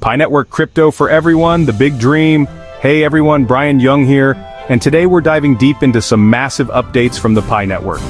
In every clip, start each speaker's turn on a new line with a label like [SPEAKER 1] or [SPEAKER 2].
[SPEAKER 1] Pi Network crypto for everyone, the big dream. Hey everyone, Brian Young here, and today we're diving deep into some massive updates from the Pi Network.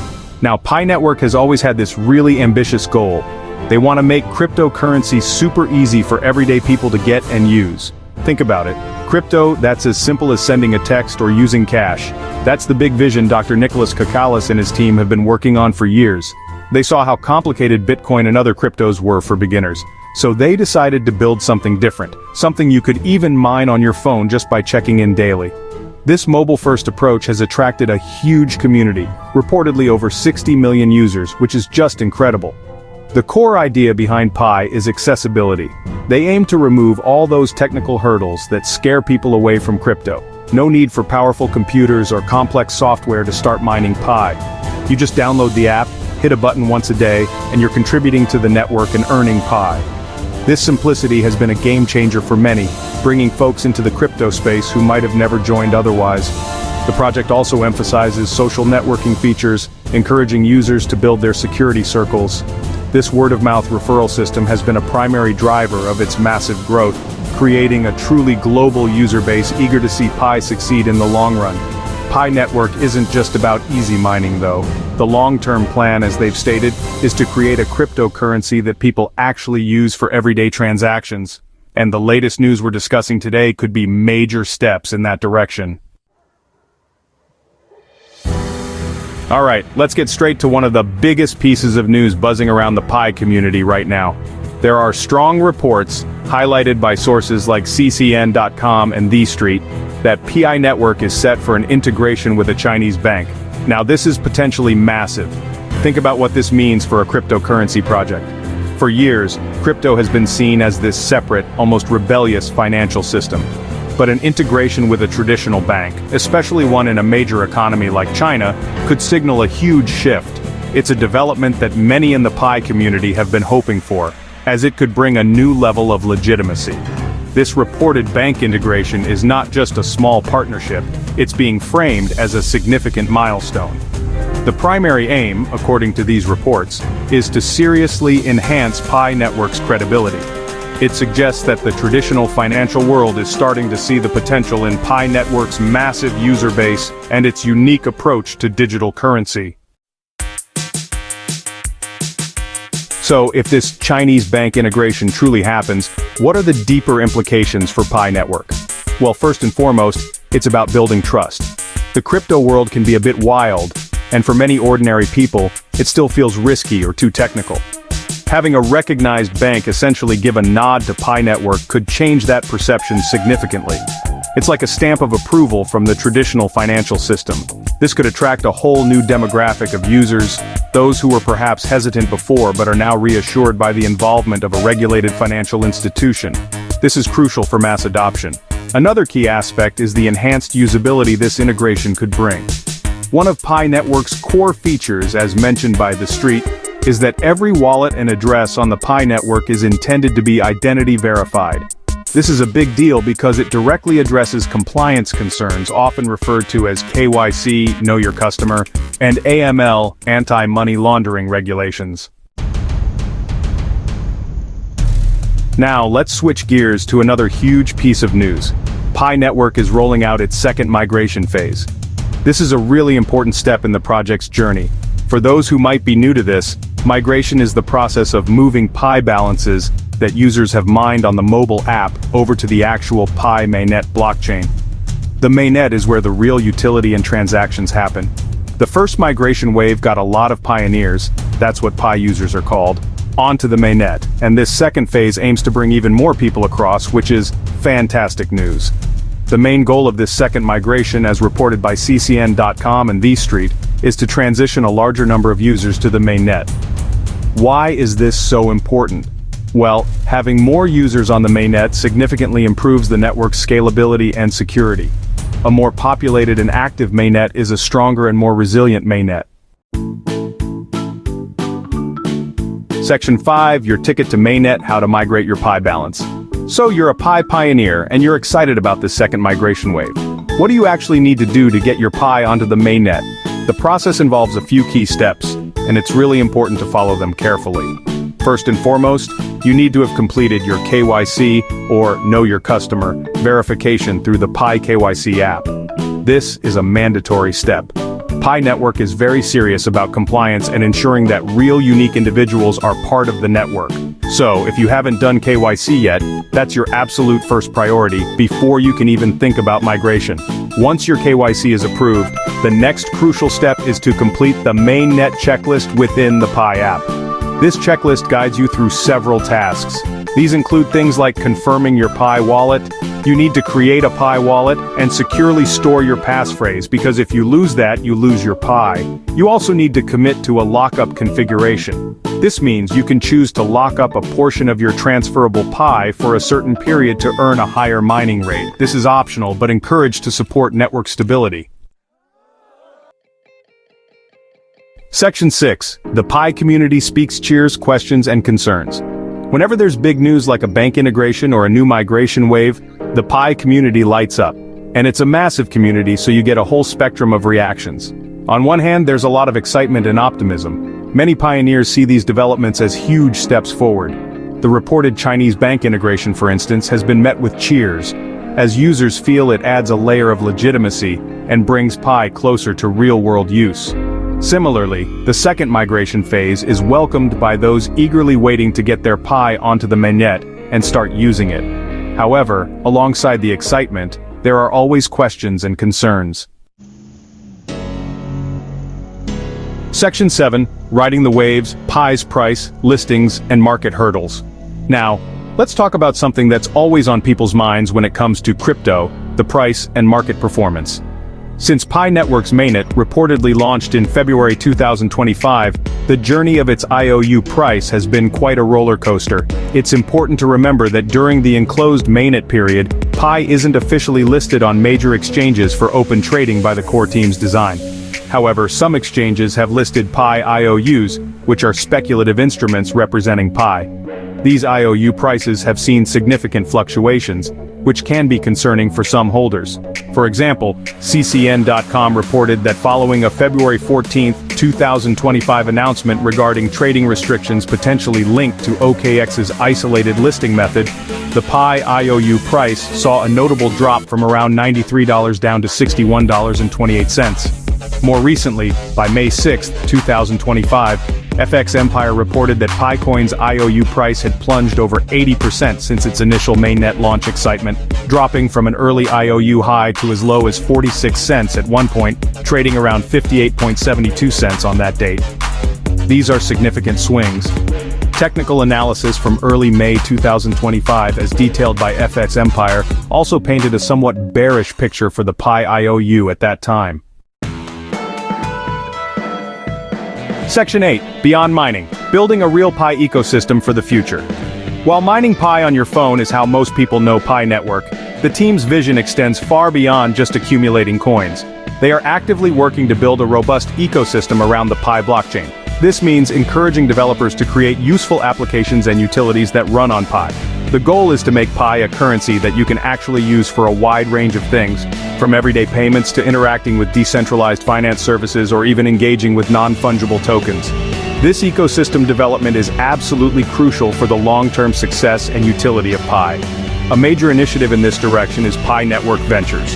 [SPEAKER 1] Now, Pi Network has always had this really ambitious goal. They want to make cryptocurrency super easy for everyday people to get and use. Think about it. Crypto, that's as simple as sending a text or using cash. That's the big vision Dr. Nicholas Kakalis and his team have been working on for years. They saw how complicated Bitcoin and other cryptos were for beginners. So they decided to build something different, something you could even mine on your phone just by checking in daily. This mobile-first approach has attracted a huge community, reportedly over 60 million users, which is just incredible. The core idea behind Pi is accessibility. They aim to remove all those technical hurdles that scare people away from crypto. No need for powerful computers or complex software to start mining Pi. You just download the app, hit a button once a day, and you're contributing to the network and earning Pi. This simplicity has been a game changer for many, bringing folks into the crypto space who might have never joined otherwise. The project also emphasizes social networking features, encouraging users to build their security circles. This word-of-mouth referral system has been a primary driver of its massive growth, creating a truly global user base eager to see Pi succeed in the long run. Pi Network isn't just about easy mining though. The long-term plan, as they've stated, is to create a cryptocurrency that people actually use for everyday transactions. And the latest news we're discussing today could be major steps in that direction. Alright, let's get straight to one of the biggest pieces of news buzzing around the Pi community right now. There are strong reports, highlighted by sources like ccn.com and The Street, that Pi Network is set for an integration with a Chinese bank. Now this is potentially massive. Think about what this means for a cryptocurrency project. For years, crypto has been seen as this separate, almost rebellious financial system. But an integration with a traditional bank, especially one in a major economy like China, could signal a huge shift. It's a development that many in the Pi community have been hoping for, as it could bring a new level of legitimacy. This reported bank integration is not just a small partnership, it's being framed as a significant milestone. The primary aim, according to these reports, is to seriously enhance Pi Network's credibility. It suggests that the traditional financial world is starting to see the potential in Pi Network's massive user base and its unique approach to digital currency. So, if this Chinese bank integration truly happens, what are the deeper implications for Pi Network? Well, first and foremost, it's about building trust. The crypto world can be a bit wild, and for many ordinary people, it still feels risky or too technical. Having a recognized bank essentially give a nod to Pi Network could change that perception significantly. It's like a stamp of approval from the traditional financial system. This could attract a whole new demographic of users, those who were perhaps hesitant before but are now reassured by the involvement of a regulated financial institution. This is crucial for mass adoption. Another key aspect is the enhanced usability this integration could bring. One of Pi Network's core features, as mentioned by The Street, is that every wallet and address on the Pi Network is intended to be identity verified. This is a big deal because it directly addresses compliance concerns often referred to as KYC, Know Your Customer, and AML, anti-money laundering regulations. Now, let's switch gears to another huge piece of news. Pi Network is rolling out its second migration phase. This is a really important step in the project's journey. For those who might be new to this, migration is the process of moving Pi balances that users have mined on the mobile app over to the actual Pi mainnet blockchain. The mainnet is where the real utility and transactions happen. The first migration wave got a lot of pioneers, that's what Pi users are called, onto the mainnet, and this second phase aims to bring even more people across, which is fantastic news. The main goal of this second migration, as reported by ccn.com and The Street, is to transition a larger number of users to the mainnet. Why is this so important? Well, having more users on the mainnet significantly improves the network's scalability and security. A more populated and active mainnet is a stronger and more resilient mainnet. Section 5, your ticket to mainnet, how to migrate your Pi balance. So you're a Pi pioneer and you're excited about this second migration wave. What do you actually need to do to get your Pi onto the mainnet? The process involves a few key steps, and it's really important to follow them carefully. First and foremost, you need to have completed your KYC, or Know Your Customer, verification through the Pi KYC app. This is a mandatory step. Pi Network is very serious about compliance and ensuring that real unique individuals are part of the network. So, if you haven't done KYC yet, that's your absolute first priority before you can even think about migration. Once your KYC is approved, the next crucial step is to complete the mainnet checklist within the Pi app. This checklist guides you through several tasks. These include things like confirming your Pi wallet. You need to create a Pi wallet and securely store your passphrase, because if you lose that, you lose your Pi. You also need to commit to a lockup configuration. This means you can choose to lock up a portion of your transferable Pi for a certain period to earn a higher mining rate. This is optional but encouraged to support network stability. Section 6. The Pi community speaks, cheers, questions, and concerns. Whenever there's big news like a bank integration or a new migration wave, the Pi community lights up. And it's a massive community, so you get a whole spectrum of reactions. On one hand, there's a lot of excitement and optimism. Many pioneers see these developments as huge steps forward. The reported Chinese bank integration, for instance, has been met with cheers, as users feel it adds a layer of legitimacy and brings Pi closer to real-world use. Similarly, the second migration phase is welcomed by those eagerly waiting to get their Pi onto the mainnet and start using it. However, alongside the excitement, there are always questions and concerns. Section 7. Riding the waves, Pi's price, listings, and market hurdles. Now, let's talk about something that's always on people's minds when it comes to crypto, the price and market performance. Since Pi Network's mainnet reportedly launched in February 2025, the journey of its IOU price has been quite a roller coaster. It's important to remember that during the enclosed mainnet period, Pi isn't officially listed on major exchanges for open trading by the core team's design. However, some exchanges have listed Pi IOUs, which are speculative instruments representing Pi. These IOU prices have seen significant fluctuations, which can be concerning for some holders. For example, CCN.com reported that following a February 14, 2025 announcement regarding trading restrictions potentially linked to OKX's isolated listing method, the Pi IOU price saw a notable drop from around $93 down to $61.28. More recently, by May 6, 2025, FX Empire reported that PiCoin's IOU price had plunged over 80% since its initial mainnet launch excitement, dropping from an early IOU high to as low as 46 cents at one point, trading around 58.72 cents on that date. These are significant swings. Technical analysis from early May 2025, as detailed by FX Empire, also painted a somewhat bearish picture for the Pi IOU at that time. Section 8. Beyond mining. Building a real Pi ecosystem for the future. While mining Pi on your phone is how most people know Pi Network, the team's vision extends far beyond just accumulating coins. They are actively working to build a robust ecosystem around the Pi blockchain. This means encouraging developers to create useful applications and utilities that run on Pi. The goal is to make Pi a currency that you can actually use for a wide range of things, from everyday payments to interacting with decentralized finance services or even engaging with non-fungible tokens. This ecosystem development is absolutely crucial for the long-term success and utility of Pi. A major initiative in this direction is Pi Network Ventures.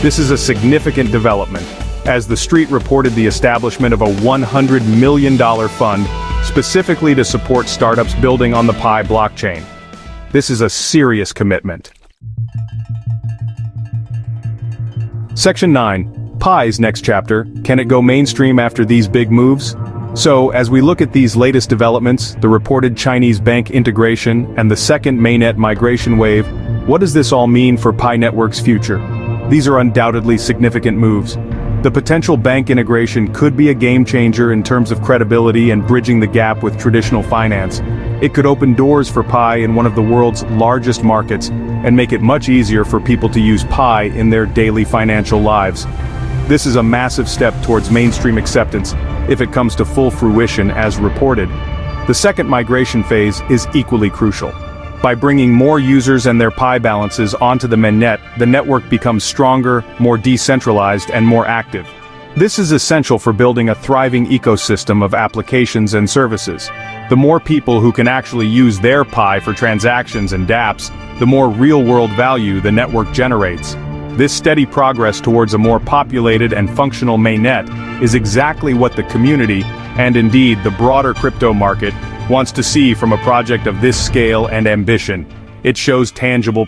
[SPEAKER 1] This is a significant development, as the street reported the establishment of a $100 million fund specifically to support startups building on the Pi blockchain. This is a serious commitment. Section 9. Pi's next chapter. Can it go mainstream after these big moves? So, as we look at these latest developments, the reported Chinese bank integration and the second mainnet migration wave, what does this all mean for Pi Network's future? These are undoubtedly significant moves. The potential bank integration could be a game changer in terms of credibility and bridging the gap with traditional finance. It could open doors for Pi in one of the world's largest markets and make it much easier for people to use Pi in their daily financial lives. This is a massive step towards mainstream acceptance if it comes to full fruition as reported. The second migration phase is equally crucial. By bringing more users and their Pi balances onto the mainnet, the network becomes stronger, more decentralized, and more active. This is essential for building a thriving ecosystem of applications and services. The more people who can actually use their Pi for transactions and dApps, the more real-world value the network generates. This steady progress towards a more populated and functional mainnet is exactly what the community, and indeed the broader crypto market, wants to see from a project of this scale and ambition. It shows tangible